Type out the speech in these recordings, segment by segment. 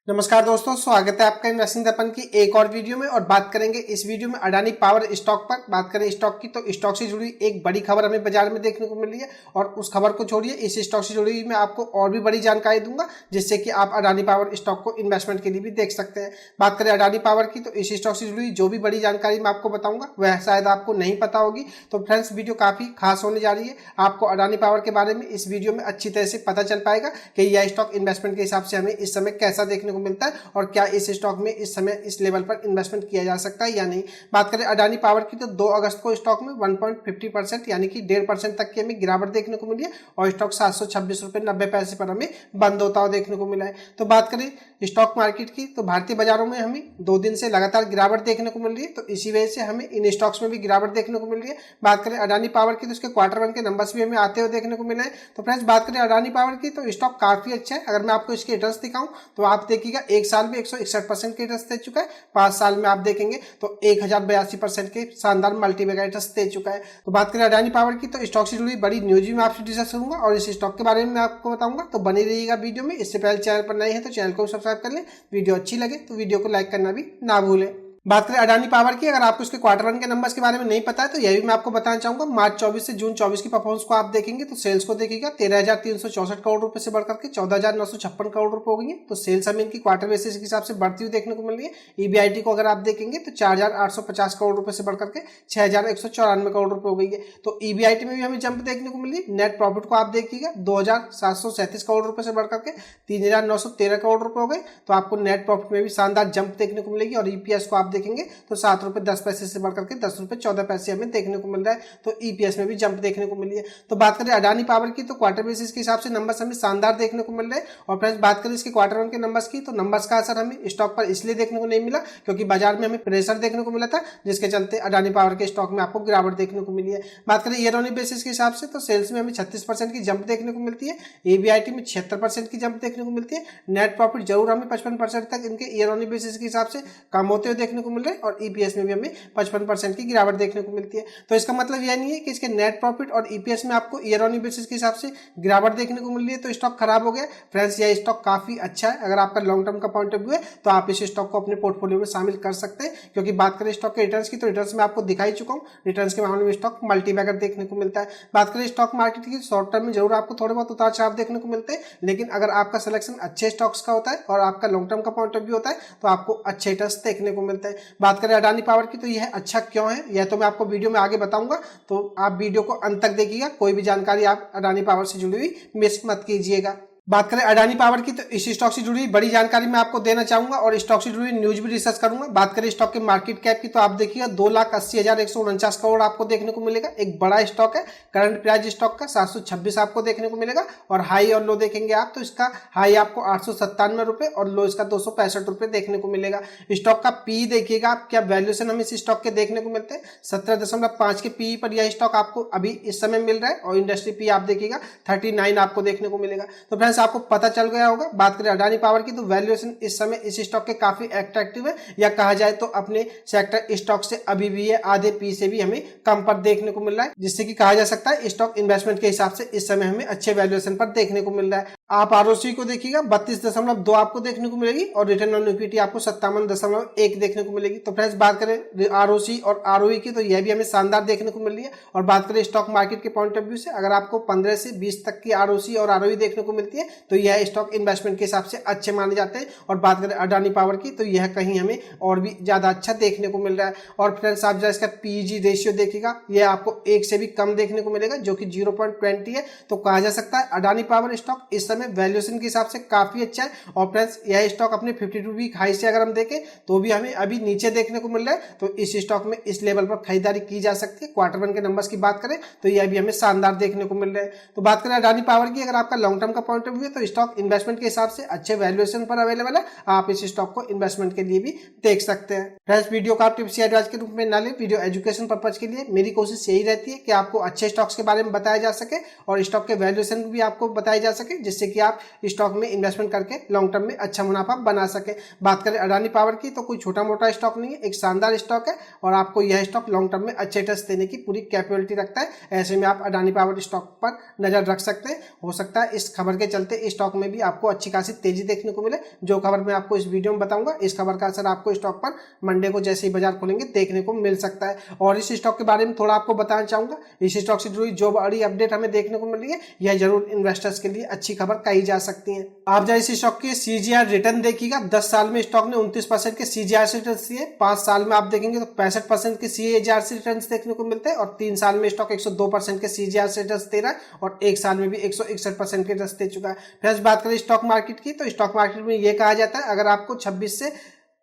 नमस्कार दोस्तों, स्वागत है आपका इन्वेस्टिंग दर्पण की एक और वीडियो में। और बात करेंगे इस वीडियो में अडानी पावर स्टॉक पर। बात करें स्टॉक की तो स्टॉक से जुड़ी एक बड़ी खबर हमें बाजार में देखने को मिल रही है और उस खबर को छोड़िए, इस स्टॉक से जुड़ी मैं आपको और भी बड़ी जानकारी दूंगा जिससे कि आप अडानी पावर स्टॉक को इन्वेस्टमेंट के लिए भी देख सकते हैं। बात करें अडानी पावर की तो इस स्टॉक से जुड़ी जो भी बड़ी जानकारी मैं आपको बताऊंगा वह शायद आपको नहीं पता होगी। तो फ्रेंड्स, वीडियो काफी खास होने जा रही है। आपको अडानी पावर के बारे में इस वीडियो में अच्छी तरह से पता चल पाएगा कि यह स्टॉक इन्वेस्टमेंट के हिसाब से हमें इस समय कैसा देखने को मिलता है और क्या इस स्टॉक में इस समय इस लेवल पर इन्वेस्टमेंट किया जा सकता है या नहीं। बात करें अडानी पावर की तो 2 अगस्त को स्टॉक में 1.50% यानी कि 1.5% तक की हमें गिरावट देखने को मिली है और स्टॉक 726.90 पर हमें बंद होता हुआ देखने को मिला है। तो बात करें स्टॉक मार्केट की तो भारतीय बाजारों में हमें 2 दिन से लगातार गिरावट देखने को मिल रही है, तो इसी वजह से हमें इन स्टॉक्स में भी गिरावट देखने को मिल रही है। बात करें अडानी पावर की तो उसके क्वार्टर 1 के नंबर्स भी हमें आते हुए देखने को मिले हैं। तो फ्रेंड्स, बात करें अडानी पावर की तो स्टॉक काफी अच्छा है। अगर मैं आपको इसके रिटर्न्स दिखाऊं तो आप देखिएगा एक साल में 161% के रिटर्न्स दे चुका है, 5 साल में आप देखेंगे तो 1082% के शानदार मल्टीबैगर रिटर्न्स दे चुका है। तो बात करें अडानी पावर की तो स्टॉक से जुड़ी बड़ी न्यूज भी मैं आपसे डिस्कस करूंगा और इस स्टॉक के बारे में मैं आपको बताऊंगा, तो बने रहिएगा वीडियो में। इससे पहले चैनल पर नए हैं तो चैनल को सब्सक्राइब कर लें, वीडियो अच्छी लगे तो वीडियो को लाइक करना भी ना भूलें। बात करें अडानी पावर की, अगर आपको इसके क्वार्टर 1 के नंबर्स के बारे में नहीं पता है तो यह भी मैं आपको बताना चाहूंगा। मार्च 24 से जून 24 की परफॉर्मेंस को आप देखेंगे तो सेल्स को देखिएगा 13,364 करोड़ रुपए से बढ़कर के 14,956 करोड़ रुपए हो गई है। तो सेल्स हमें इनकी क्वार्टर बेसिस के हिसाब से बढ़ती हुई देखने को मिल रही है। ईबीआईटी को अगर आप देखेंगे तो 4,850 करोड़ रुपए से बढ़कर के 6,194 करोड़ रुपए हो गई है। तो ईबीआईटी में भी हमें जंप देखने को मिल रही है। नेट प्रॉफिट को आप देखिएगा 2,737 करोड़ रुपए से बढ़कर के 3,913 करोड़ रुपए हो गए। तो आपको नेट प्रॉफिट में भी शानदार जंप देखने को मिलेगी। और ईपीएस को आप देखेंगे तो 7 रुपए 10 पैसे से बढ़कर के 10 रुपए 14 पैसे हमें देखने को मिल रहा है। तो ईपीएस में भी जंप देखने को मिली है। तो बात करें अडानी पावर की तो क्वार्टर बेसिस के हिसाब से नंबर्स हमें शानदार देखने को मिल रहे हैं। और फ्रेंड्स, बात करें इसके क्वार्टर 1 के नंबर्स की तो नंबर्स का असर हमें स्टॉक पर इसलिए देखने को नहीं मिला क्योंकि बाजार में हमें प्रेशर देखने को मिला था, जिसके चलते अडानी पावर के स्टॉक में आपको गिरावट देखने को मिली है। बात करें ईयर ऑन बेसिस के हिसाब से तो सेल्स में हमें 36% की जंप देखने को मिलती है। एबीआईटी में 76% की जंप देखने को मिलती है। नेट प्रॉफिट जरूर हमें 55% तक इनके ईयर ऑन बेसिस के हिसाब से कम होते हुए देखने को मिल रहे हैं और ईपीएस में भी हमें 55% की गिरावट देखने को मिलती है। तो इसका मतलब यह नहीं है कि इसके नेट प्रॉफिट और ईपीएस में आपको ईयर ऑन बेसिस के हिसाब से गिरावट देखने को मिल रही है तो स्टॉक खराब हो गया। फ्रेंड्स, यह स्टॉक काफी अच्छा है। अगर आपका लॉन्ग टर्म का पॉइंट ऑफ व्यू है तो आप इस स्टॉक को अपने पोर्टफोलियो में शामिल कर सकते हैं, क्योंकि बात करें स्टॉक के रिटर्न्स की तो रिटर्न्स में आपको दिखाई चुका हूं। रिटर्न्स के मामले में स्टॉक मल्टीबैगर देखने को मिलता है। बात करें स्टॉक मार्केट की, शॉर्ट टर्म में जरूर आपको थोड़े बहुत उतार चढ़ाव देखने को मिलते हैं, लेकिन अगर आपका सिलेक्शन अच्छे स्टॉक्स का होता है और आपका लॉन्ग टर्म का पॉइंट ऑफ व्यू होता है तो आपको अच्छे रिटर्न्स देखने को मिलते हैं। बात करें अडानी पावर की तो यह अच्छा क्यों है यह तो मैं आपको वीडियो में आगे बताऊंगा, तो आप वीडियो को अंत तक देखिएगा। कोई भी जानकारी आप अडानी पावर से जुड़ी हुई मिस मत कीजिएगा। बात करें अडानी पावर की तो इस स्टॉक से जुड़ी बड़ी जानकारी मैं आपको देना चाहूंगा और स्टॉक से जुड़ी न्यूज भी डिस्कस करूंगा। बात करें स्टॉक के मार्केट कैप की तो आप देखिएगा 2,80,149 करोड़ आपको देखने को मिलेगा। एक बड़ा स्टॉक है। करंट प्राइस स्टॉक का 726 आपको देखने को मिलेगा और हाई और लो देखेंगे आप तो इसका हाई आपको 897 रुपए और लो इसका 265 रुपए देखने को मिलेगा। स्टॉक का पी देखिएगा आप, क्या वैल्यूएशन हमें इस स्टॉक के देखने को मिलते हैं। 17.5 के पी पर यह स्टॉक आपको अभी इस समय मिल रहा है और इंडस्ट्री पी आप देखिएगा 39 आपको देखने को मिलेगा। तो फ्रेंड्स, आपको पता चल गया होगा। बात करें अडानी पावर की तो वैल्यूएशन इस समय इस स्टॉक के काफी अट्रैक्टिव है, या कहा जाए तो अपने सेक्टर स्टॉक से अभी भी है आधे पी से भी हमें कम पर देखने को मिल रहा है, जिससे कि कहा जा सकता है स्टॉक इन्वेस्टमेंट के हिसाब से इस समय हमें अच्छे वैल्यूएशन पर देखने को मिल रहा है। आप आरओसी को देखिएगा 32.2 आपको देखने को मिलेगी और रिटर्न ऑन इक्विटी आपको 57.1 देखने को मिलेगी। तो फ्रेंड्स, बात करें आरओसी और आरओई की तो यह भी हमें शानदार देखने को मिल रही है। और बात करें स्टॉक मार्केट के पॉइंट ऑफ व्यू से, अगर आपको 15 से 20 तक की आरओसी और आरओई देखने को मिलती है तो यह स्टॉक इन्वेस्टमेंट के हिसाब से अच्छे माने जाते हैं। और बात करें अडानी पावर की तो यह कहीं हमें और भी ज्यादा अच्छा देखने को मिल रहा है। और फ्रेंड्स, आप जरा इसका पीजी रेशियो देखिएगा, यह आपको 1 से भी कम देखने को मिलेगा जो कि 0.20 है। तो कहा जा सकता है अडानी पावर स्टॉक इस समय वैल्यूएशन के हिसाब से काफी अच्छा है। और फ्रेंड्स, यह स्टॉक अपने 52 वीक हाई से अगर हम देखें तो भी हमें अभी नीचे देखने को मिल रहा है। तो इस स्टॉक में इस लेवल पर खरीदारी की जा सकती है। क्वार्टर 1 के नंबर्स की बात करें तो यह भी हमें शानदार देखने को मिल रहा है। तो बात करें अडानी पावर की, अगर आपका लॉन्ग टर्म का पॉइंट ऑफ व्यू है तो स्टॉक इन्वेस्टमेंट के हिसाब से अच्छे वैल्यूएशन पर अवेलेबल है। आप इस स्टॉक को इन्वेस्टमेंट के लिए भी देख सकते हैं। फ्रेंड्स, वीडियो को आप टिप्स या एडवाइस के रूप में ना लें, वीडियो एजुकेशन पर्पज के लिए। मेरी कोशिश यही रहती है कि आपको अच्छे स्टॉक्स के बारे में बताया जा सके और स्टॉक के वैल्यूएशन भी आपको बताया जा सके, जिससे जिससे कि आप स्टॉक में इन्वेस्टमेंट करके लॉन्ग टर्म में अच्छा मुनाफा बना सके। बात करें अडानी पावर की तो कोई छोटा मोटा स्टॉक नहीं है, एक शानदार स्टॉक है और आपको यह स्टॉक लॉन्ग टर्म में अच्छे रिटर्न्स देने की पूरी कैपेबिलिटी रखता है। ऐसे में आप अडानी पावर स्टॉक पर नजर रख सकते हैं। हो सकता है इस खबर के चलते इस स्टॉक में भी आपको अच्छी खासी तेजी देखने को मिले। जो खबर मैं आपको इस वीडियो में बताऊंगा, इस खबर का असर आपको स्टॉक पर मंडे को जैसे ही बाजार खोलेंगे देखने को मिल सकता है। और इस स्टॉक के बारे में थोड़ा आपको बताना चाहूंगा। इस स्टॉक से जुड़ी जो बड़ी अपडेट हमें देखने को मिल रही है, यह जरूर इन्वेस्टर्स के लिए अच्छी खबर कही जा सकती है। आप जब इस स्टॉक के सीजीआर रिटर्न देखिएगा, 10 साल में स्टॉक ने 29% के सीजीआर से रिटर्न दिए, 5 साल में आप देखेंगे तो 65% के सीएजीआर से रिटर्न देखने को मिलते हैं और 3 साल में स्टॉक 102% के सीजीआर से रिटर्न दे रहा है और 1 साल में भी 161% के रिटर्न दे चुका है। फ्रेंड्स, बात करें स्टॉक मार्केट की तो स्टॉक मार्केट में यह कहा जाता है अगर आपको 26 से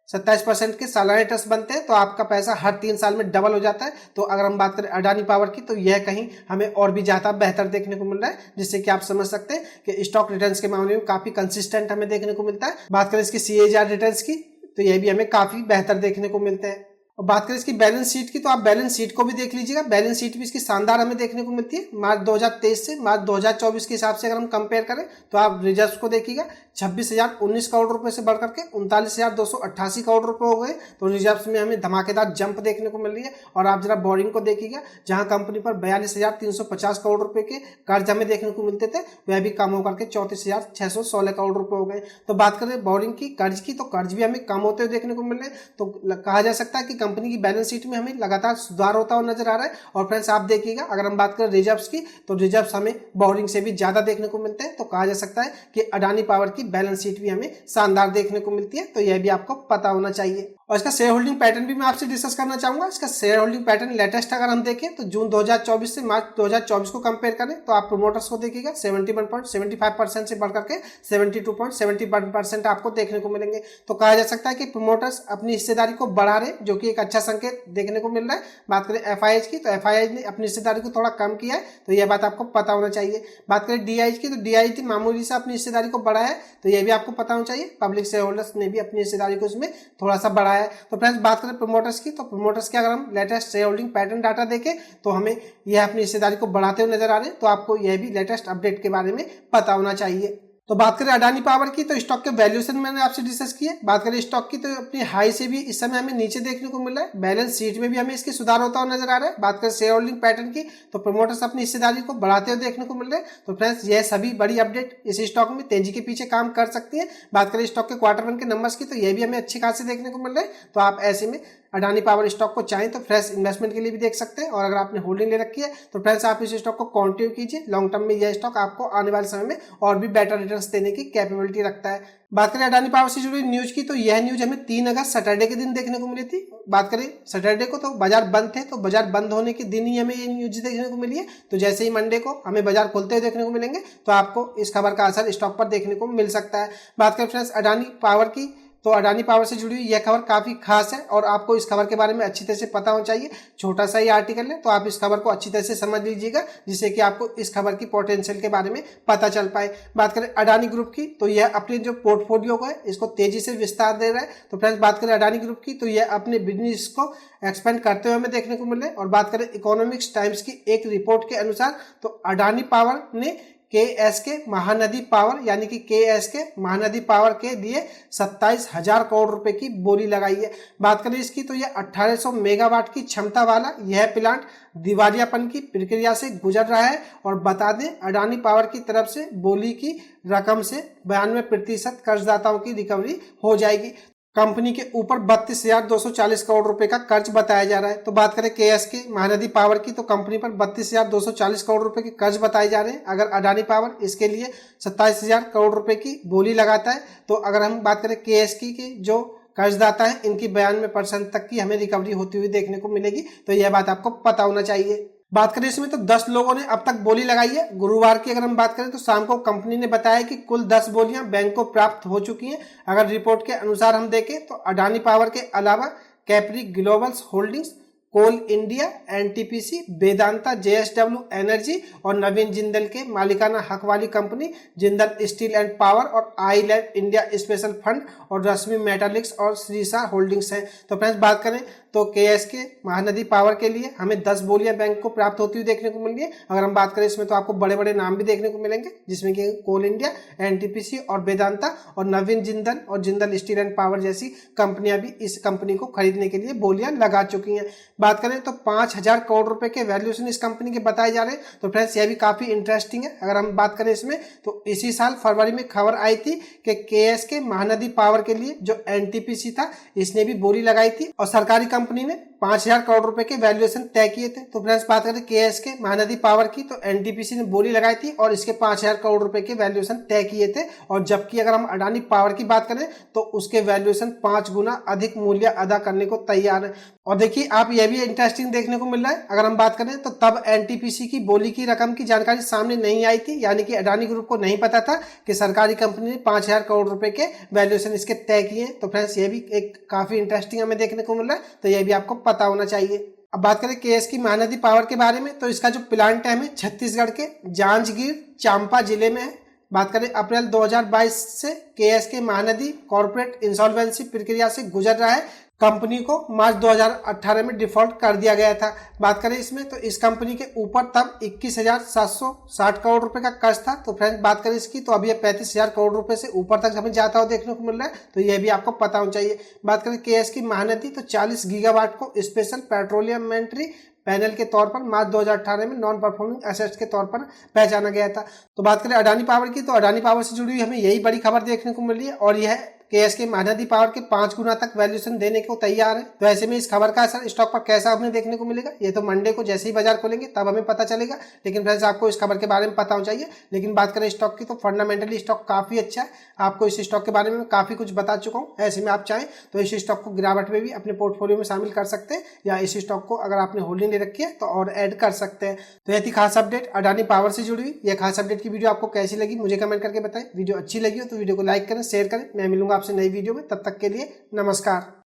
27% के सालाना रिटर्न्स बनते हैं तो आपका पैसा हर 3 साल में डबल हो जाता है। तो अगर हम बात करें अडानी पावर की तो यह कहीं हमें और भी ज्यादा बेहतर देखने को मिल रहा है, जिससे कि आप समझ सकते हैं कि स्टॉक रिटर्न्स के मामले में काफी कंसिस्टेंट हमें देखने को मिलता है। बात करें इसकी सीएजीआर रिटर्न्स की तो यह भी हमें काफी बेहतर देखने को मिलते हैं। और बात करें इसकी बैलेंस शीट की तो आप बैलेंस शीट को भी देख लीजिएगा। बैलेंस शीट भी इसकी शानदार हमें देखने को मिलती है। मार्च 2023 से मार्च 2024 के हिसाब से अगर हम कंपेयर करें तो आप रिजर्व्स को देखिएगा, 26,019 करोड़ रुपए से बढ़कर के 39,288 करोड़ रुपए हो गए। तो रिजर्व्स में हमें धमाकेदार जंप देखने को मिल रही है। और आप जरा बोरिंग को देखिएगा, जहां कंपनी पर 42,350 करोड़ रुपए के कर्ज हमें देखने को मिलते थे, वह भी कम होकर के 34,616 करोड़ रुपए हो गए। तो बात करें बोरिंग की, कर्ज की, तो कर्ज भी हमें कम होते हुए देखने को मिल रहे हैं। तो कहा जा सकता है कि कंपनी की बैलेंस शीट में हमें लगातार सुधार होता हुआ नजर आ रहा है। और फ्रेंड्स, आप देखिएगा अगर हम बात करें रिजर्व्स की तो रिजर्व्स हमें बोरिंग से भी ज्यादा देखने को मिलते हैं। तो कहा जा सकता है कि अडानी पावर की बैलेंस शीट भी हमें शानदार देखने को मिलती है। तो यह भी आपको पता होना चाहिए। और इसका शेयर होल्डिंग पैटर्न भी मैं आपसे डिस्कस करना चाहूंगा। इसका शेयर होल्डिंग पैटर्न लेटेस्ट अगर हम देखें तो जून 2024 से मार्च 2024 को कंपेयर करें तो आप प्रोमोटर्स को देखिएगा 71.75% से बढ़कर के 72.71% आपको देखने को मिलेंगे। तो कहा जा सकता है कि प्रोमोटर्स अपनी हिस्सेदारी को बढ़ा रहे, जो कि एक अच्छा संकेत देखने को मिल रहा है। बात करें एफआईएच की तो एफआईएच ने अपनी हिस्सेदारी को थोड़ा कम किया है, तो यह बात आपको पता होना चाहिए। बात करें डीआईएच की तो डीआईएच ने मामूली से अपनी हिस्सेदारी को बढ़ाया है, तो यह भी आपको पता होना चाहिए। पब्लिक शेयर होल्डर्स ने भी अपनी हिस्सेदारी को इसमें थोड़ा सा बढ़ाया है। तो फ्रेंड्स, बात करें प्रोमोटर्स की तो प्रोमोटर्स के अगर हम latest share holding pattern data देखें तो हमें यह अपनी हिस्सेदारी को बढ़ाते हुए नजर आ रहे हैं। तो आपको यह भी लेटेस्ट अपडेट के बारे में पता होना चाहिए। तो बात करें अडानी पावर की तो स्टॉक के वैल्यूएशन मैंने आपसे डिस्कस किया। बात करें स्टॉक की तो अपनी हाई से भी इस समय हमें नीचे देखने को मिल रहा है। बैलेंस शीट में भी हमें इसके सुधार होता हुआ नजर आ रहा है। बात करें शेयर होल्डिंग पैटर्न की तो प्रोमोटर्स अपनी हिस्सेदारी को बढ़ाते हुए देखने को मिल रहे हैं। तो फ्रेंड्स, यह सभी बड़ी अपडेट इस स्टॉक में तेजी के पीछे काम कर सकती है। बात करें स्टॉक के क्वार्टर 1 के नंबर्स की तो यह भी हमें अच्छे खासे देखने को मिल रहे हैं। तो आप ऐसे में अडानी पावर स्टॉक को चाहें तो फ्रेश इन्वेस्टमेंट के लिए भी देख सकते हैं। और अगर आपने होल्डिंग ले रखी है तो फ्रेंड्स, आप इस स्टॉक को कंटिन्यू कीजिए। लॉन्ग टर्म में यह स्टॉक आपको आने वाले समय में और भी बेटर रिटर्न्स देने की कैपेबिलिटी रखता है। बात करें अडानी पावर से जुड़ी न्यूज की तो यह न्यूज हमें 3 अगस्त सैटरडे के दिन देखने को मिली थी। बात करें सैटरडे को तो बाजार बंद थे, तो बाजार बंद होने के दिन ही हमें ये न्यूज देखने को मिली है। तो जैसे ही मंडे को हमें बाजार खोलते हुए देखने को मिलेंगे तो आपको इस खबर का असर स्टॉक पर देखने को मिल सकता है। बात करें फ्रेंड्स अडानी पावर की तो अडानी पावर से जुड़ी हुई यह खबर काफी खास है और आपको इस खबर के बारे में अच्छी तरह से पता होना चाहिए। छोटा सा ही आर्टिकल है, तो आप इस खबर को अच्छी तरह से समझ लीजिएगा, जिससे कि आपको इस खबर की पोटेंशियल के बारे में पता चल पाए। बात करें अडानी ग्रुप की तो यह अपने जो पोर्टफोलियो को है इसको तेजी से विस्तार दे रहा है। तो फ्रेंड्स, बात करें अडानी ग्रुप की तो यह अपने बिजनेस को एक्सपेंड करते हुए हमें देखने को मिल रहा है। और बात करें इकोनॉमिक्स टाइम्स की एक रिपोर्ट के अनुसार तो अडानी पावर ने KSK महानदी पावर यानी कि KSK महानदी पावर के दिए 27,000 करोड़ रुपए की बोली लगाई है। बात करें इसकी तो यह 1800 मेगावाट की क्षमता वाला यह प्लांट दिवालियापन की प्रक्रिया से गुजर रहा है। और बता दें अडानी पावर की तरफ से बोली की रकम से 92% कर्जदाताओं की रिकवरी हो जाएगी। कंपनी के ऊपर 32,240 करोड़ रुपए का कर्ज बताया जा रहा है। तो बात करें KSK महानदी पावर की तो कंपनी पर 32,240 करोड़ रुपए के कर्ज बताए जा रहे हैं। अगर अडानी पावर इसके लिए 27,000 करोड़ रुपए की बोली लगाता है तो अगर हम बात करें KSK के जो कर्जदाता है इनकी 92% तक की हमें रिकवरी होती हुई देखने को मिलेगी। तो यह बात आपको पता होना चाहिए। बात करें इसमें तो 10 लोगों ने अब तक बोली लगाई है। गुरुवार की अगर हम बात करें तो शाम को कंपनी ने बताया कि कुल 10 बोलियां बैंक को प्राप्त हो चुकी हैं। अगर रिपोर्ट के अनुसार हम देखें तो अडानी पावर के अलावा Capri global holdings, coal India, NTPC, Vedanta, JSW energy और नवीन जिंदल के मालिकाना हक वाली company Jindal steel and power और आईलैंड इंडिया स्पेशल फंड और रश्मि मेटालिक्स और श्रीसा होल्डिंग्स हैं। तो फ्रेंड्स बात करें तो केएसके महानदी पावर के लिए हमें 10 बोलियां बैंक को प्राप्त होती हुई देखने को मिल रही है। अगर हम बात करें इसमें तो आपको बड़े बड़े नाम भी देखने को मिलेंगे, जिसमें कि कोल इंडिया, एनटीपीसी और वेदांता और नवीन जिंदल और जिंदल स्टील एंड पावर जैसी कंपनियां भी इस कंपनी को खरीदने के लिए बोलियां लगा चुकी हैं। बात करें तो 5,000 करोड़ रुपए के वैल्यूएशन इस कंपनी के बताए जा रहे हैं। तो फ्रेंड्स यह भी काफी इंटरेस्टिंग है। अगर हम बात करें इसमें तो इसी साल फरवरी में खबर आई थी कि केएसके महानदी पावर के लिए जो एनटीपीसी था इसने भी बोली लगाई थी और सरकारी कंपनी ने 5,000 करोड़ रुपए के वैल्यूएशन तय किए थे। तो फ्रेंड्स बात करें केएसके महानदी पावर की तो एनटीपीसी ने बोली लगाई थी और इसके 5,000 करोड़ रुपए के वैल्यूएशन तय किए थे। और जबकि अगर हम अडानी पावर की बात करें तो उसके वैल्यूएशन 5 गुना अधिक मूल्य अदा करने को तैयार है। और देखिए आप यह भी इंटरेस्टिंग देखने को मिल रहा है। अगर हम बात करें तो तब एनटीपीसी की बोली की रकम की जानकारी सामने नहीं आई थी, यानी कि अडानी ग्रुप को नहीं पता था कि सरकारी कंपनी ने 5,000 करोड़ रुपए के वैल्यूएशन इसके तय किए। तो फ्रेंड्स ये भी एक काफी इंटरेस्टिंग हमें देखने को मिल रहा है, तो यह भी आपको पता होना चाहिए। अब बात करें केएस की महानदी पावर के बारे में तो इसका जो प्लांट है हमें छत्तीसगढ़ के जांजगीर चांपा जिले में है। बात करें अप्रैल 2022 से केएस के महानदी कॉर्पोरेट इंसॉल्वेंसी प्रक्रिया से गुजर रहा है। कंपनी को मार्च 2018 में डिफॉल्ट कर दिया गया था। बात करें इसमें तो इस कंपनी के ऊपर तब 21,760 करोड़ रुपए का कर्ज था। तो फ्रेंड्स बात करें इसकी तो अभी 35,000 करोड़ रुपए से ऊपर तक हमें जाता हुआ देखने को मिल रहा है, तो यह भी आपको पता होना चाहिए। बात करें केएस की महानदी तो 40 गीगावाट को स्पेशल पेट्रोलियमेंट्री पैनल के तौर पर मार्च 2018 में नॉन परफॉर्मिंग एसेट्स के तौर पर पहचाना गया था। तो बात करें अडानी पावर की तो अडानी पावर से जुड़ी हुई हमें यही बड़ी खबर देखने को मिल रही है और यह केएसके महानदी पावर के 5 गुना तक वैल्यूएशन देने को तैयार है। तो ऐसे में इस खबर का असर स्टॉक पर कैसा हमें देखने को मिलेगा ये तो मंडे को जैसे ही बाजार खोलेंगे तब हमें पता चलेगा। लेकिन फ्रेंड्स आपको इस खबर के बारे में पता होना चाहिए। लेकिन बात करें स्टॉक की तो फंडामेंटली स्टॉक काफी अच्छा है। आपको इस स्टॉक के बारे में काफी कुछ बता चुका हूँ। ऐसे में आप चाहें तो इस स्टॉक को गिरावट में भी अपने पोर्टफोलियो में शामिल कर सकते हैं या इस स्टॉक को अगर आपने होल्डिंग ले रखी है तो और ऐड कर सकते हैं। तो यह थी खास अपडेट अडानी पावर से जुड़ी हुई। यह खास अपडेट की वीडियो आपको कैसी लगी मुझे कमेंट करके बताएं। वीडियो अच्छी लगी हो तो वीडियो को लाइक करें, शेयर करें। मैं मिलूंगा आपसे नई वीडियो में, तब तक के लिए नमस्कार।